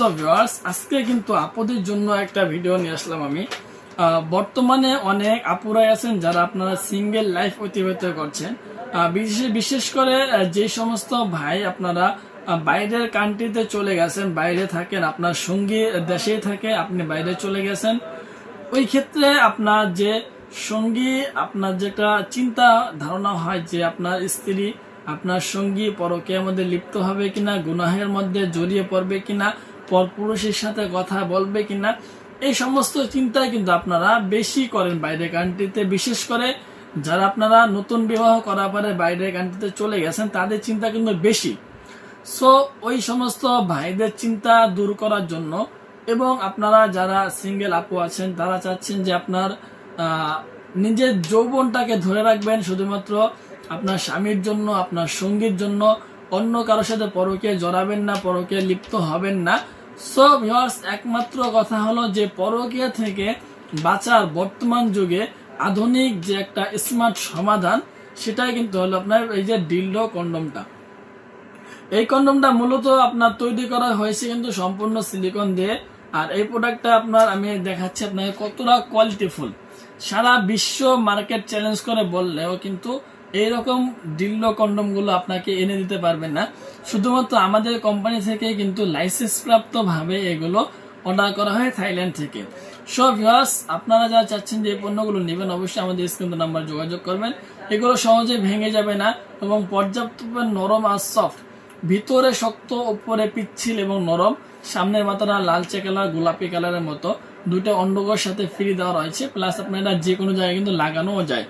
সম্মানিত ভিউয়ার্স, আজকে কিন্তু আপুদের জন্য একটা ভিডিও নিয়ে আসলাম আমি। বর্তমানে অনেক আপুরাই আছেন যারা আপনারা সিঙ্গেল লাইফ অতিবাহিত করছেন। বিশেষ করে যে সমস্ত ভাই আপনারা বাইরের কান্ট্রিতে চলে গেছেন, বাইরে থাকেন, আপনার সঙ্গী দেশেই থাকে, আপনি বাইরে চলে গেছেন। ওই ক্ষেত্রে আপনার যে সঙ্গী, আপনার যেটা চিন্তা ধারণা হয় যে আপনার স্ত্রী, আপনার সঙ্গী পরকীয়ার মধ্যে লিপ্ত হবে কিনা, গুনাহের মধ্যে জড়িয়ে পড়বে কিনা, পরপুরুষের সাথে কথা বলবে কিনা, এই সমস্ত চিন্তায় কিন্তু আপনারা বেশি করেন বাইরের কান্ট্রিতে। বিশেষ করে যারা আপনারা নতুন বিবাহ করার পরে বাইরের কান্ট্রিতে চলে গেছেন, তাদের চিন্তা কিন্তু বেশি। সো ওই সমস্ত ভাইদের চিন্তা দূর করার জন্য এবং আপনারা যারা সিঙ্গেল আপু আছেন তারা চাচ্ছেন যে আপনার নিজের যৌবনটাকে ধরে রাখবেন শুধুমাত্র আপনার স্বামীর জন্য, আপনার সঙ্গীর জন্য, অন্য কারোর সাথে পরকীয়ায় জড়াবেন না, পরকীয়ায় লিপ্ত হবেন না। সো ভিউয়ার্স, একমাত্র কথা হলো যে পরকীয়া থেকে বাঁচার বর্তমান যুগে আধুনিক যে একটা স্মার্ট সমাধান, সেটাই কিন্তু হলো আপনার এই যে ডিলডো কন্ডমটা। এই কন্ডমটা মূলত আপনার তৈরি করা হয়েছে কিন্তু সম্পূর্ণ সিলিকন দিয়ে। আর এই প্রোডাক্টটা আপনার আমি দেখাচ্ছি আপনাকে কতটা কোয়ালিটিফুল। সারা বিশ্ব মার্কেট চ্যালেঞ্জ করে বললেও কিন্তু এইরকম ডিলডো কন্ডম গুলো আপনাকে এনে দিতে পারবে না। শুধুমাত্র আমাদের কোম্পানি থেকে কিন্তু লাইসেন্স প্রাপ্ত ভাবে এগুলো অর্ডার করা হয় থাইল্যান্ড থেকে। সো ভিউয়ার্স, আপনারা যারা চাচ্ছেন যে এই পণ্যগুলো নেবেন, অবশ্যই আমাদের স্ক্রিন নাম্বার যোগাযোগ করবেন। এগুলো সহজে ভেঙে যাবে না এবং পর্যাপ্ত নরম আর সফট, ভিতরে শক্ত, উপরে পিচ্ছিল এবং নরম। সামনের মাথাটা লালচে কালার, গোলাপি কালারের মতো, দুইটা অন্ডকোর সাথে ফ্রি দেওয়া রয়েছে। প্লাস আপনারা যে কোনো জায়গায় কিন্তু লাগানোও যায়।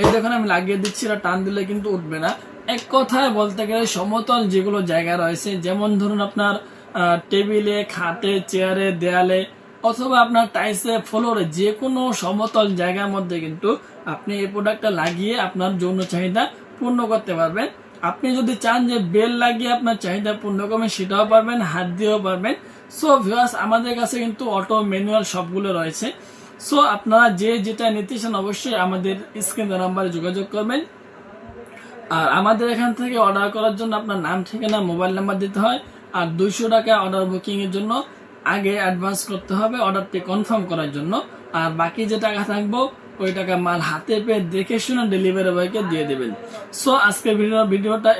এই দেখুন আমি লাগিয়ে দিচ্ছি, এটা টান দিলে কিন্তু উঠবে না। এক কথায় বলতে গেলে সমতল যেগুলো জায়গা রয়েছে, যেমন ধরুন আপনার টেবিলে, খাটে, চেয়ারে, দেয়ালে অথবা আপনার টাইসে, ফ্লোরে, যে কোনো সমতল জায়গার মধ্যে কিন্তু আপনি এই প্রোডাক্টটা লাগিয়ে আপনার যৌন চাহিদা পূর্ণ করতে পারবেন। আপনি যদি চান যে বেল লাগিয়ে আপনার চাহিদা পূর্ণ করবেন, সেটাও পারবেন, হাত দিয়েও পারবেন। সো ভিউয়ার্স, আমাদের কাছে কিন্তু অটো ম্যানুয়াল সবগুলো রয়েছে। সো আপনারা যে যেটা নিতে চান অবশ্যই আমাদের স্ক্রিন নাম্বারে যোগাযোগ করবেন। আর আমাদের এখান থেকে অর্ডার করার জন্য আপনার নাম, ঠিকানা, মোবাইল নাম্বার দিতে হয়। আর 200 টাকা অর্ডার বুকিং এর জন্য আগে অ্যাডভান্স করতে হবে অর্ডারটি কনফার্ম করার জন্য। আর বাকি যে টাকা থাকবো ওই টাকা মাল হাতে পেয়ে দেখে শুনে ডেলিভারি বয়কে দিয়ে দেবেন। সো আজকের ভিডিওটা